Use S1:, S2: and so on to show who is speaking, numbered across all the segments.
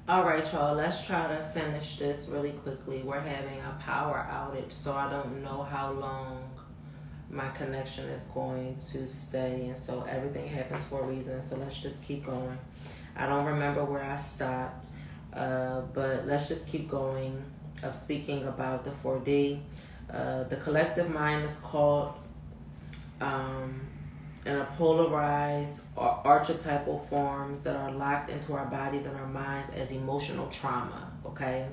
S1: All right, y'all, let's try to finish this really quickly. We're having a power outage, so I don't know how long my connection is going to stay. And so everything happens for a reason. So let's just keep going. I don't remember where I stopped, but let's just keep going. Speaking about the 4D, the collective mind is called in a polarized or archetypal forms that are locked into our bodies and our minds as emotional trauma, okay?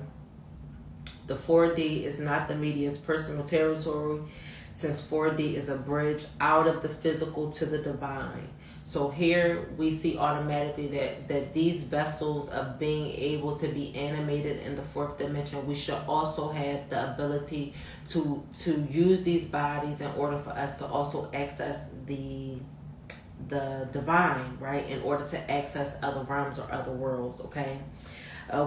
S1: The 4D is not the media's personal territory, since 4D is a bridge out of the physical to the divine. So here we see automatically that these vessels of being able to be animated in the fourth dimension, we should also have the ability to use these bodies in order for us to also access the divine, right? In order to access other realms or other worlds, okay?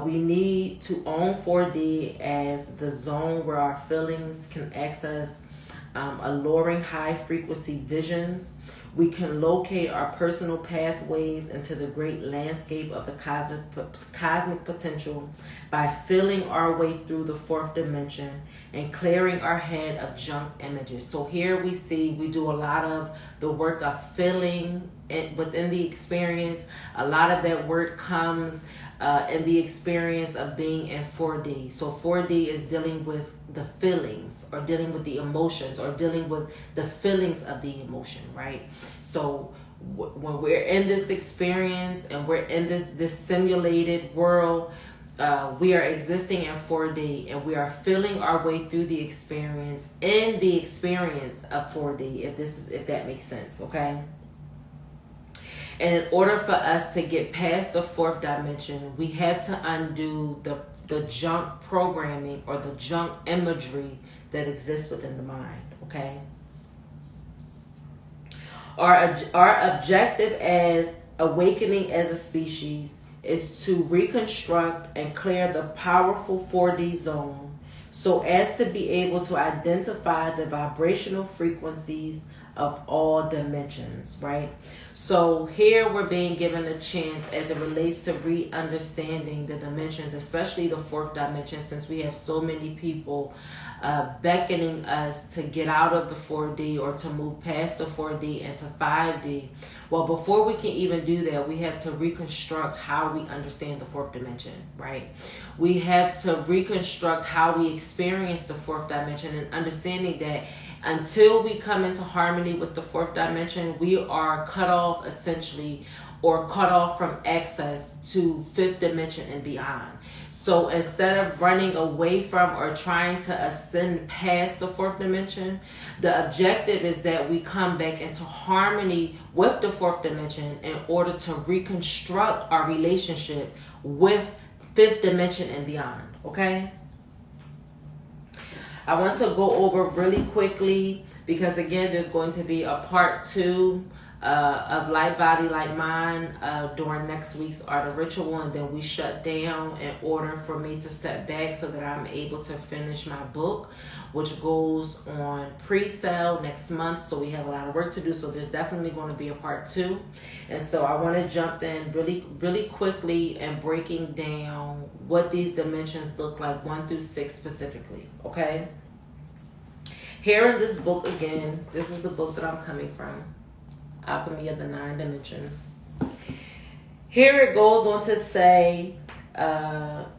S1: We need to own 4D as the zone where our feelings can access alluring high frequency visions. We can locate our personal pathways into the great landscape of the cosmic potential by feeling our way through the fourth dimension and clearing our head of junk images. So here we see we do a lot of the work of feeling it within the experience. A lot of that work comes in the experience of being in 4D. So 4D is dealing with the feelings, or dealing with the emotions, or dealing with the feelings of the emotion, right? So when we're in this experience and we're in this simulated world, we are existing in 4D and we are feeling our way through the experience in the experience of 4D, if that makes sense, okay? And in order for us to get past the fourth dimension, we have to undo the junk programming or the junk imagery that exists within the mind, okay? Our objective as awakening as a species is to reconstruct and clear the powerful 4D zone so as to be able to identify the vibrational frequencies of all dimensions, right? So here we're being given a chance as it relates to re-understanding the dimensions, especially the fourth dimension, since we have so many people beckoning us to get out of the 4D or to move past the 4D into 5D. Well, before we can even do that, we have to reconstruct how we understand the fourth dimension, right? We have to reconstruct how we experience the fourth dimension, and understanding that until we come into harmony with the fourth dimension, we are cut off essentially, or cut off from access to fifth dimension and beyond. So instead of running away from or trying to ascend past the fourth dimension, the objective is that we come back into harmony with the fourth dimension in order to reconstruct our relationship with fifth dimension and beyond, okay? I want to go over really quickly, because again, there's going to be a part 2 of Light Body, Light Mind during next week's Art of Ritual, and then we shut down in order for me to step back so that I'm able to finish my book, which goes on pre-sale next month. So we have a lot of work to do, so there's definitely going to be a part 2. And so I want to jump in really quickly and breaking down what these dimensions look like, 1 through 6 specifically, okay? Here in this book, again, this is the book that I'm coming from, Alchemy of the 9 Dimensions. Here it goes on to say,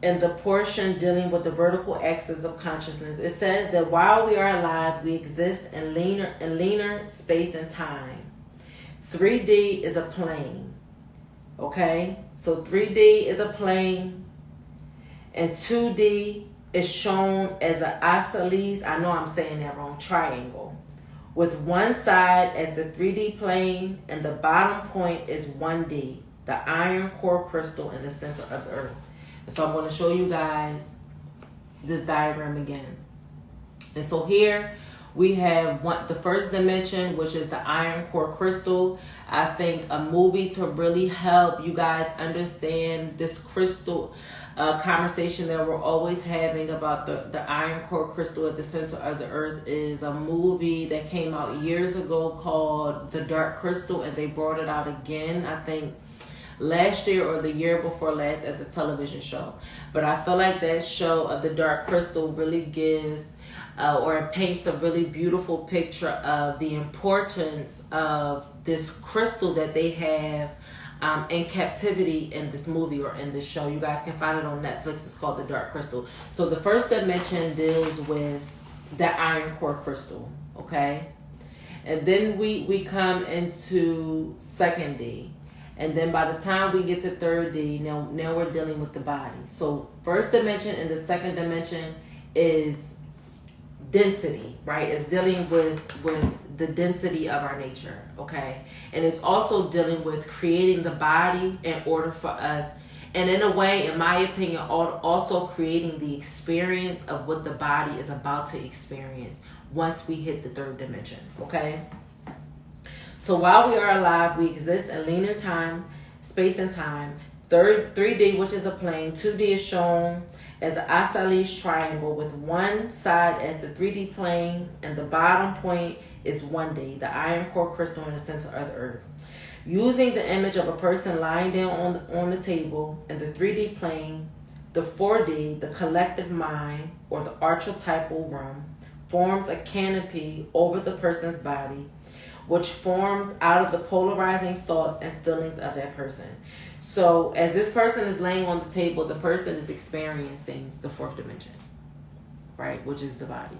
S1: in the portion dealing with the vertical axis of consciousness, it says that while we are alive, we exist in linear space and time. 3D is a plane, okay? So 3D is a plane, and 2D is shown as an isosceles, I know I'm saying that wrong, triangle, with one side as the 3D plane and the bottom point is 1D, the iron core crystal in the center of the earth. And so I'm going to show you guys this diagram again. And so here we have the first dimension, which is the iron core crystal. I think a movie to really help you guys understand this crystal conversation that we're always having about the iron core crystal at the center of the earth is a movie that came out years ago called The Dark Crystal, and they brought it out again, I think last year or the year before last as a television show. But I feel like that show of The Dark Crystal really gives or it paints a really beautiful picture of the importance of this crystal that they have in captivity in this movie or in this show. You guys can find it on Netflix. It's called The Dark Crystal. So the first dimension deals with the iron core crystal, okay? And then we come into 2nd D. And then by the time we get to 3rd D, now we're dealing with the body. So first dimension and the 2nd dimension is density, right? It's dealing with the density of our nature, okay? And it's also dealing with creating the body in order for us, and in a way, in my opinion, also creating the experience of what the body is about to experience once we hit the 3rd dimension, okay? So while we are alive, we exist in linear time, space and time. 3D, which is a plane. 2D is shown as an isosceles triangle with one side as the 3D plane and the bottom point is 1D, the iron core crystal in the center of the earth. Using the image of a person lying down on the table in the 3D plane, the 4D, the collective mind or the archetypal room, forms a canopy over the person's body, which forms out of the polarizing thoughts and feelings of that person. So as this person is laying on the table, the person is experiencing the 4th dimension, right, which is the body.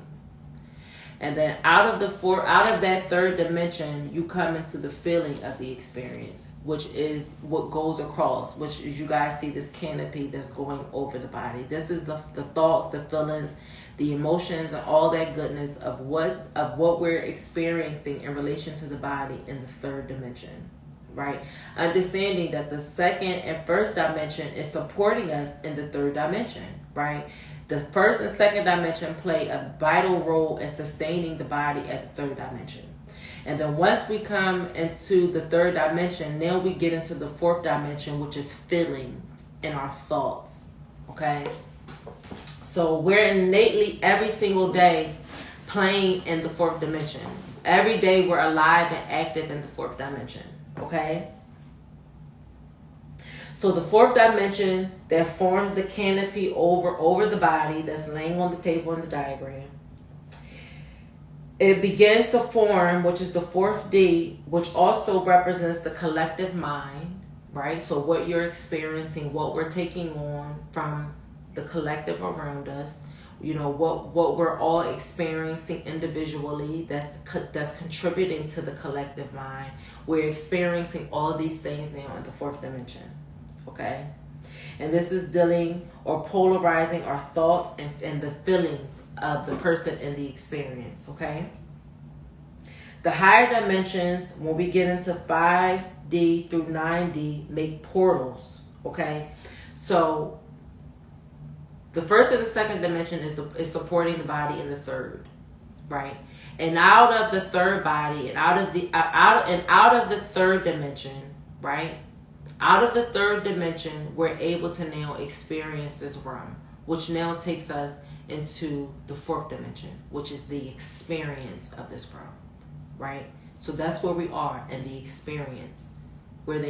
S1: And then out of that 3rd dimension, you come into the feeling of the experience, which is what goes across, which is, you guys see this canopy that's going over the body. This is the thoughts, the feelings, the emotions, and all that goodness of what we're experiencing in relation to the body in the 3rd dimension, right? Understanding that the 2nd and 1st dimension is supporting us in the 3rd dimension, right? The 1st and 2nd dimension play a vital role in sustaining the body at the 3rd dimension. And then once we come into the 3rd dimension, now we get into the 4th dimension, which is feelings and our thoughts, okay? So we're innately every single day playing in the 4th dimension. Every day we're alive and active in the 4th dimension, okay? So the 4th dimension that forms the canopy over the body that's laying on the table in the diagram, it begins to form, which is the 4th D, which also represents the collective mind, right? So what you're experiencing, what we're taking on from the collective around us, you know, what we're all experiencing individually that's contributing to the collective mind. We're experiencing all these things now in the 4th dimension, okay? And this is dealing or polarizing our thoughts and the feelings of the person in the experience, okay? The higher dimensions, when we get into 5D through 9D, make portals, okay? So the 1st and the 2nd dimension is supporting the body in the 3rd, right? And out of the 3rd body and out of the 3rd dimension, right? Out of the 3rd dimension, we're able to now experience this realm, which now takes us into the 4th dimension, which is the experience of this realm, right? So that's where we are in the experience. We're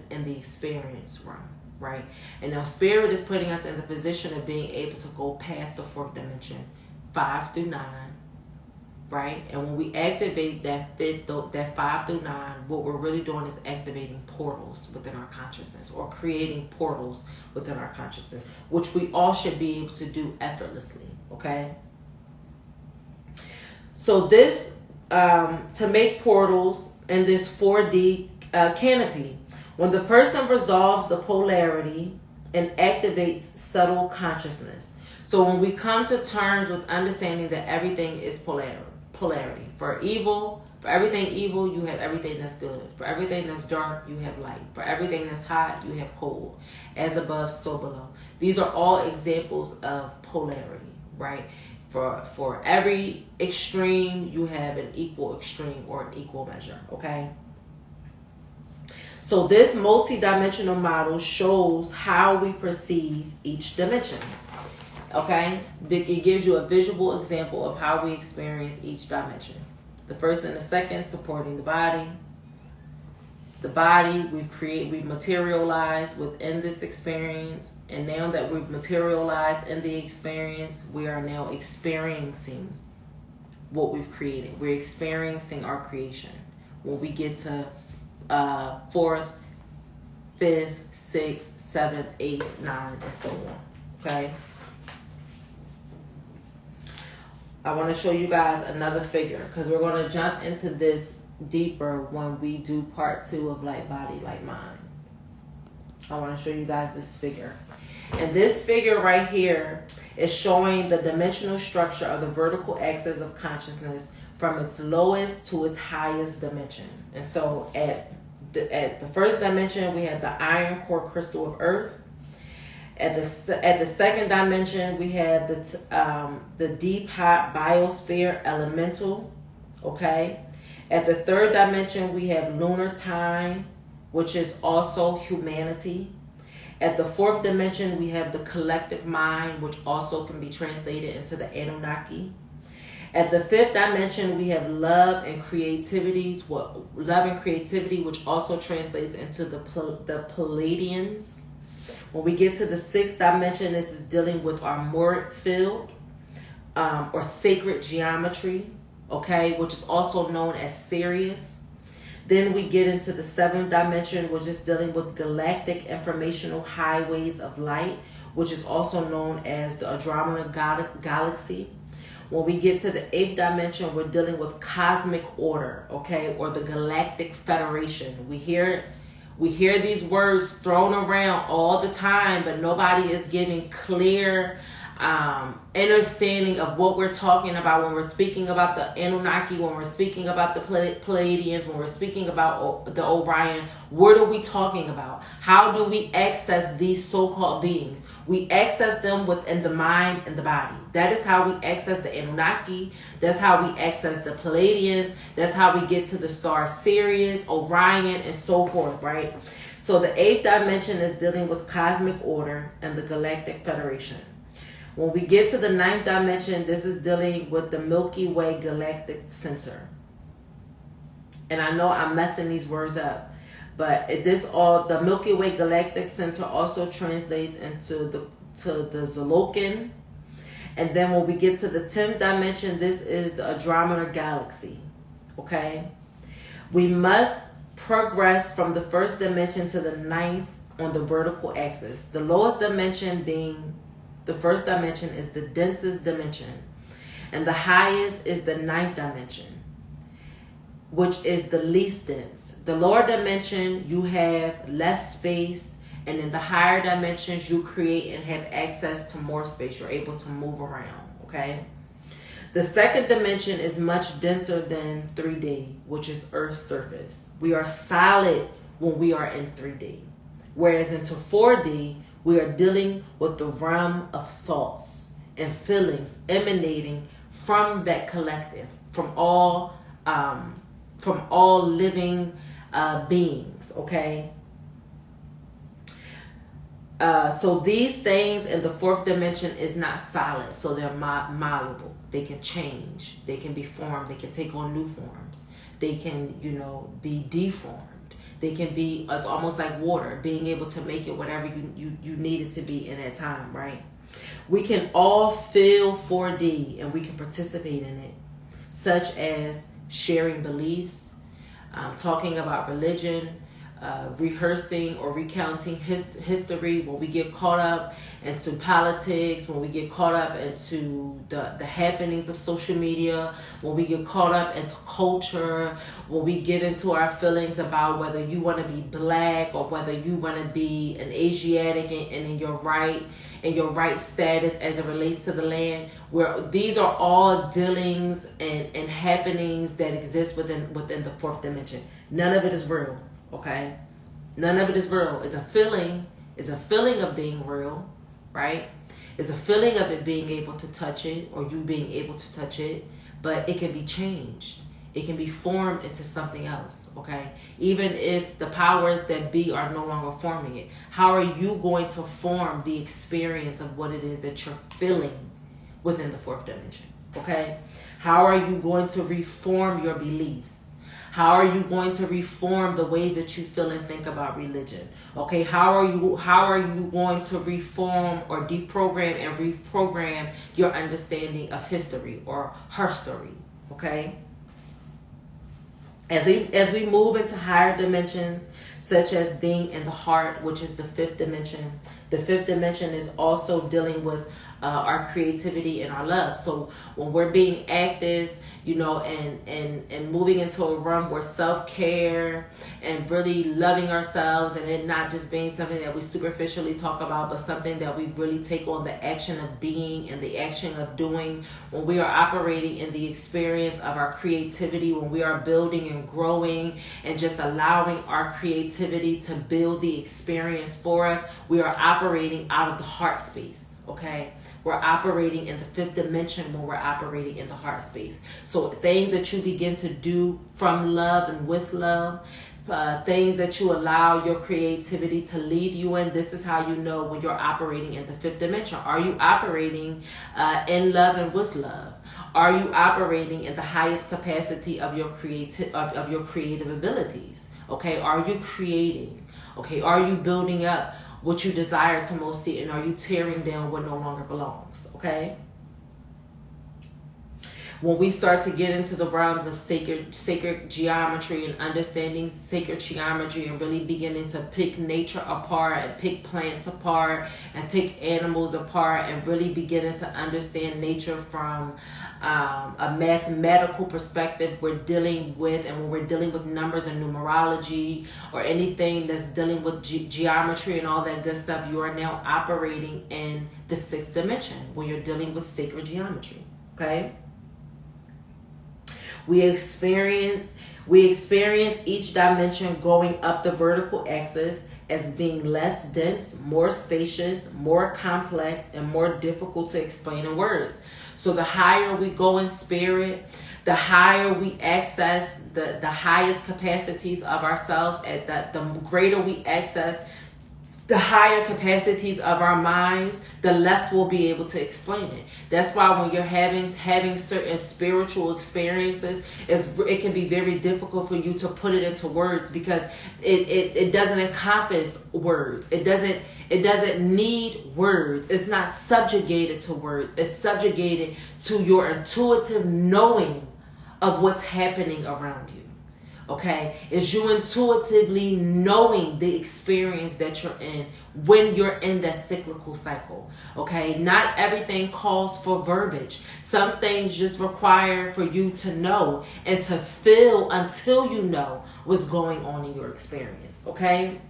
S1: in the experience realm, right? And now Spirit is putting us in the position of being able to go past the 4th dimension, 5 through 9, right? And when we activate that 5 through 9, what we're really doing is activating portals within our consciousness, or creating portals within our consciousness, which we all should be able to do effortlessly, okay? So this, to make portals in this 4D canopy, when the person resolves the polarity and activates subtle consciousness. So when we come to terms with understanding that everything is polarity. For everything evil, you have everything that's good. For everything that's dark, you have light. For everything that's hot, you have cold. As above, so below. These are all examples of polarity, right? For every extreme, you have an equal extreme or an equal measure, okay? So this multi-dimensional model shows how we perceive each dimension, okay? It gives you a visual example of how we experience each dimension. The 1st and the 2nd supporting the body. the body, we materialize within this experience. And now that we've materialized in the experience, we are now experiencing what we've created. We're experiencing our creation. When we get to 4th, 5th, 6th, 7th, 8th, 9th, and so on. Okay? I want to show you guys another figure because we're going to jump into this deeper when we do part 2 of Light Body, Light Mind. I want to show you guys this figure. And this figure right here is showing the dimensional structure of the vertical axis of consciousness from its lowest to its highest dimension. And so at the first dimension, we have the iron core crystal of Earth. At the second dimension, we have the deep hot biosphere elemental. Okay. At the third dimension, we have lunar time, which is also humanity. At the fourth dimension, we have the collective mind, which also can be translated into the Anunnaki. At the fifth dimension, we have love and creativity, which also translates into the Palladians. When we get to the sixth dimension, this is dealing with our Murid field, or sacred geometry, okay, which is also known as Sirius. Then we get into the seventh dimension, which is dealing with galactic informational highways of light, which is also known as the Andromeda Galaxy. When we get to the eighth dimension, we're dealing with cosmic order, okay, or the Galactic Federation. We hear these words thrown around all the time, but nobody is giving clear understanding of what we're talking about when we're speaking about the Anunnaki, when we're speaking about the Palladians, when we're speaking about the Orion. What are we talking about? How do we access these so-called beings? We access them within the mind and the body. That is how we access the Anunnaki. That's how we access the Palladians. That's how we get to the star Sirius, Orion, and so forth, right? So the eighth dimension is dealing with cosmic order and the Galactic Federation. When we get to the ninth dimension, this is dealing with the Milky Way Galactic Center. And I know I'm messing these words up, but the Milky Way Galactic Center also translates into the Zolokin. And then when we get to the 10th dimension, this is the Andromeda Galaxy. Okay? We must progress from the first dimension to the ninth on the vertical axis. The lowest dimension being the first dimension is the densest dimension. And the highest is the ninth dimension, which is the least dense. The lower dimension, you have less space. And in the higher dimensions, you create and have access to more space. You're able to move around, okay? The second dimension is much denser than 3D, which is Earth's surface. We are solid when we are in 3D. Whereas into 4D, we are dealing with the realm of thoughts and feelings emanating from that collective, from all living beings, okay? So these things in the fourth dimension is not solid, so they're malleable. They can change. They can be formed. They can take on new forms. They can, be deformed. They can be, it's almost like water, being able to make it whatever you need it to be in that time, right? We can all feel 4D and we can participate in it, such as sharing beliefs, talking about religion, rehearsing or recounting history. When we get caught up into politics, when we get caught up into the happenings of social media, when we get caught up into culture, when we get into our feelings about whether you want to be black or whether you want to be an Asiatic and in your right status as it relates to the land, where these are all dealings and happenings that exist within the fourth dimension. None of it is real. Okay, none of it is real. It's a feeling. It's a feeling of being real, right? It's a feeling of it being able to touch it or you being able to touch it, but it can be changed. It can be formed into something else, okay? Even if the powers that be are no longer forming it, how are you going to form the experience of what it is that you're feeling within the fourth dimension, okay? How are you going to reform your beliefs? How are you going to reform the ways that you feel and think about religion? Okay, how are you going to reform or deprogram and reprogram your understanding of history or herstory? Okay? As we move into higher dimensions, such as being in the heart, which is the fifth dimension. The fifth dimension is also dealing with our creativity and our love. So when we're being active, and moving into a realm where self-care and really loving ourselves, and it not just being something that we superficially talk about, but something that we really take on the action of being and the action of doing. When we are operating in the experience of our creativity, when we are building and growing and just allowing our creativity to build the experience for us, we are operating out of the heart space, okay? We're operating in the fifth dimension when we're operating in the heart space. So things that you begin to do from love and with love, things that you allow your creativity to lead you in, this is how you know when you're operating in the fifth dimension. Are you operating in love and with love? Are you operating in the highest capacity of your creative abilities? Okay, are you creating? Okay, are you building up what you desire to most see, and are you tearing down what no longer belongs? Okay? When we start to get into the realms of sacred geometry and understanding sacred geometry and really beginning to pick nature apart and pick plants apart and pick animals apart and really beginning to understand nature from a mathematical perspective, we're dealing with, and when we're dealing with numbers and numerology or anything that's dealing with geometry and all that good stuff, you are now operating in the sixth dimension when you're dealing with sacred geometry. Okay? We experience each dimension going up the vertical axis as being less dense, more spacious, more complex, and more difficult to explain in words. So the higher we go in spirit, the higher we access the highest capacities of ourselves, the greater we access the higher capacities of our minds, the less we'll be able to explain it. That's why when you're having certain spiritual experiences, it can be very difficult for you to put it into words, because it doesn't encompass words. It doesn't need words. It's not subjugated to words. It's subjugated to your intuitive knowing of what's happening around you. Okay, is you intuitively knowing the experience that you're in when you're in that cyclical cycle. Okay, not everything calls for verbiage. Some things just require for you to know and to feel until you know what's going on in your experience. Okay,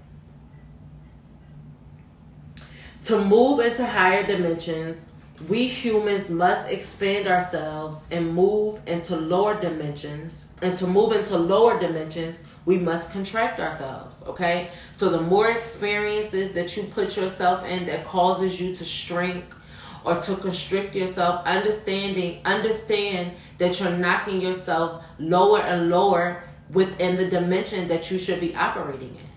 S1: to move into higher dimensions, we humans must expand ourselves and move into lower dimensions. And to move into lower dimensions, we must contract ourselves, okay? So the more experiences that you put yourself in that causes you to shrink or to constrict yourself, understand that you're knocking yourself lower and lower within the dimension that you should be operating in.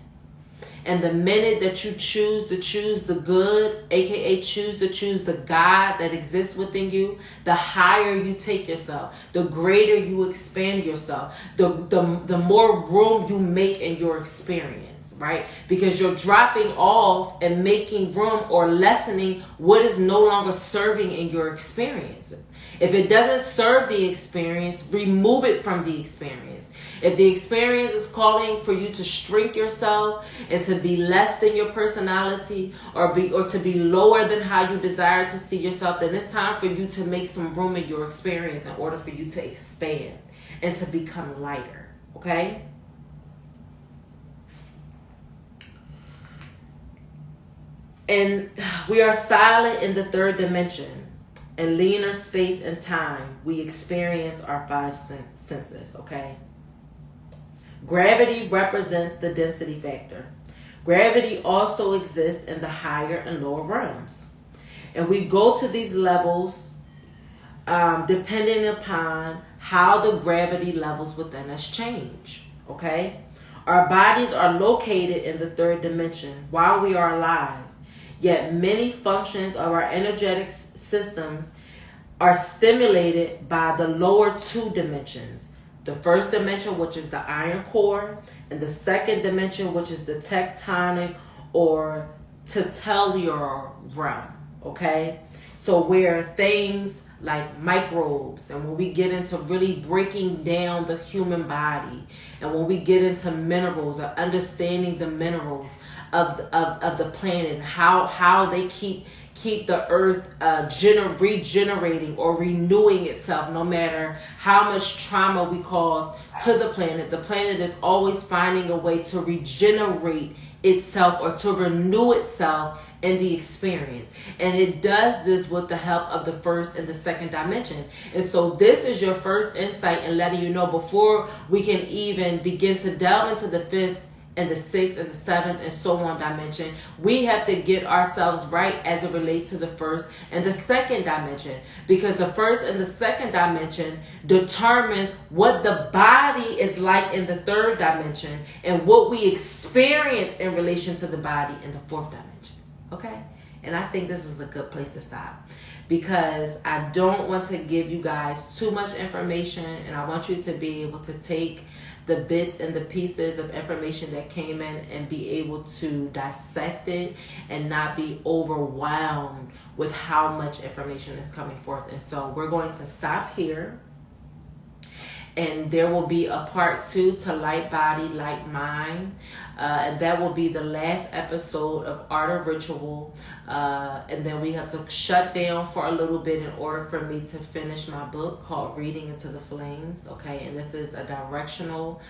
S1: And the minute that you choose the good, aka choose the God that exists within you, the higher you take yourself, the greater you expand yourself, the more room you make in your experience, right? Because you're dropping off and making room or lessening what is no longer serving in your experiences. If it doesn't serve the experience, remove it from the experience. If the experience is calling for you to shrink yourself and to be less than your personality or to be lower than how you desire to see yourself, then it's time for you to make some room in your experience in order for you to expand and to become lighter. Okay? And we are silent in the third dimension. In linear space and time, we experience our five senses. Okay? Gravity represents the density factor. Gravity also exists in the higher and lower realms. And we go to these levels depending upon how the gravity levels within us change. Okay? Our bodies are located in the third dimension while we are alive. Yet many functions of our energetic systems are stimulated by the lower two dimensions, The first dimension, which is the iron core, and the second dimension, which is the tectonic or tellurial realm. Okay, so where things like microbes, and when we get into really breaking down the human body, and when we get into minerals or understanding the minerals of the planet, how they keep the earth regenerating or renewing itself, no matter how much trauma we cause to the planet is always finding a way to regenerate itself or to renew itself in the experience. And it does this with the help of the first and the second dimension. And so this is your first insight in letting you know, before we can even begin to delve into the fifth and the sixth and the seventh and so on dimension, we have to get ourselves right as it relates to the first and the second dimension, because the first and the second dimension determines what the body is like in the third dimension and what we experience in relation to the body in the fourth dimension. Okay? And I think this is a good place to stop, because I don't want to give you guys too much information, and I want you to be able to take the bits and the pieces of information that came in and be able to dissect it and not be overwhelmed with how much information is coming forth. And so we're going to stop here. And there will be a part 2 to Light Body, Light Mind. And that will be the last episode of Art of Ritual. And then we have to shut down for a little bit in order for me to finish my book called Reading Into the Flames. Okay, and this is a directional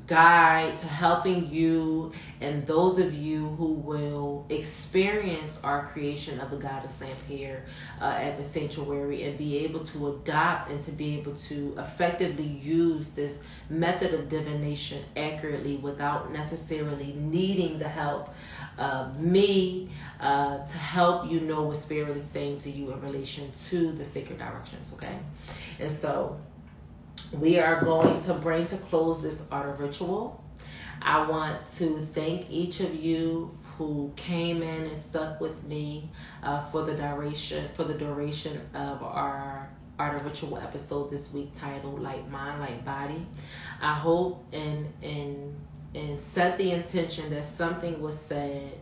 S1: guide to helping you and those of you who will experience our creation of the Goddess Lamp here at the sanctuary, and be able to adopt and to be able to effectively use this method of divination accurately without necessarily needing the help of me to help you know what Spirit is saying to you in relation to the sacred directions. Okay, and so we are going to bring to close this Art of Ritual. I want to thank each of you who came in and stuck with me for the duration of our Art of Ritual episode this week, titled Light Mind, Light Body. I hope and set the intention that something was said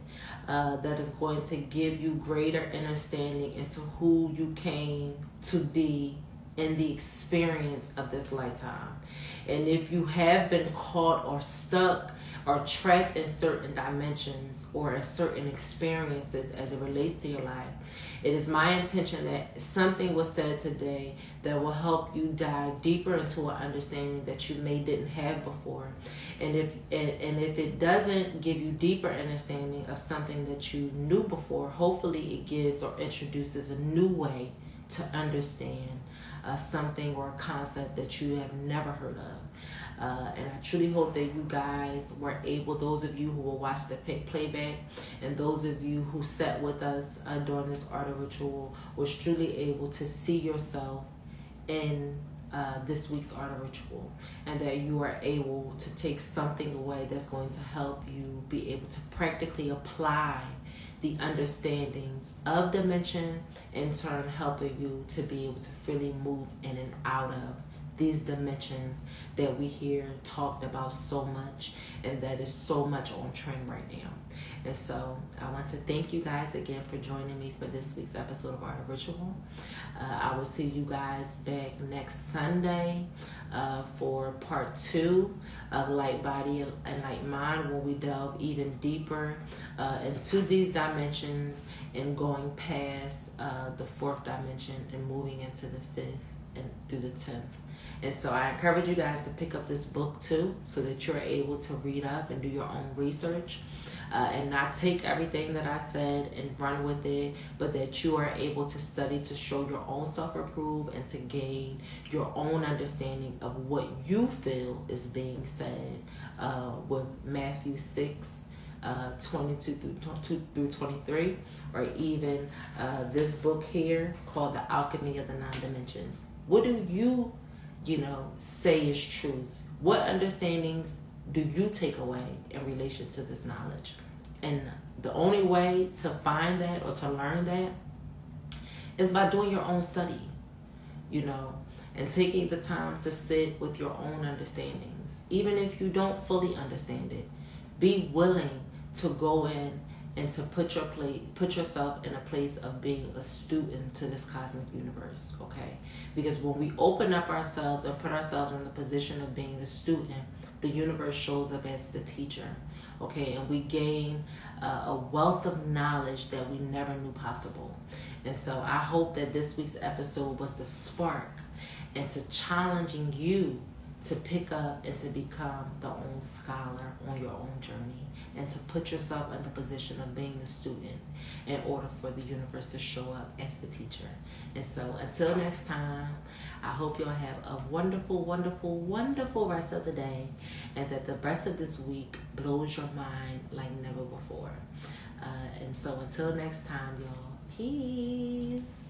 S1: that is going to give you greater understanding into who you came to be in the experience of this lifetime. And if you have been caught or stuck or trapped in certain dimensions or in certain experiences as it relates to your life, it is my intention that something was said today that will help you dive deeper into an understanding that you didn't have before. And if it doesn't give you deeper understanding of something that you knew before, hopefully it gives or introduces a new way to understand something or a concept that you have never heard of. And I truly hope that you guys were able, those of you who will watch the playback and those of you who sat with us during this Art of Ritual, was truly able to see yourself in this week's Art of Ritual, and that you are able to take something away that's going to help you be able to practically apply the understandings of dimension, in turn helping you to be able to freely move in and out of these dimensions that we hear talked about so much, and that is so much on trend right now. And so I want to thank you guys again for joining me for this week's episode of Art of Ritual. I will see you guys back next Sunday for part 2 of Light Body and Light Mind, when we delve even deeper into these dimensions and going past the 4th dimension and moving into the 5th and through the 10th. And so I encourage you guys to pick up this book too, so that you're able to read up and do your own research, and not take everything that I said and run with it, but that you are able to study to show your own self-approve and to gain your own understanding of what you feel is being said with Matthew 6, 22 through 23, or even this book here called The Alchemy of the Nine Dimensions. What do you say is truth? What understandings do you take away in relation to this knowledge? And the only way to find that or to learn that is by doing your own study. and taking the time to sit with your own understandings. Even if you don't fully understand it, be willing to go in and to put yourself in a place of being a student to this cosmic universe, okay? Because when we open up ourselves and put ourselves in the position of being the student, the universe shows up as the teacher, okay? And we gain a wealth of knowledge that we never knew possible. And so I hope that this week's episode was the spark into challenging you to pick up and to become the own scholar on your own journey, and to put yourself in the position of being the student in order for the universe to show up as the teacher. And so until next time, I hope you'll have a wonderful, wonderful, wonderful rest of the day, and that the rest of this week blows your mind like never before. And so until next time, y'all, peace.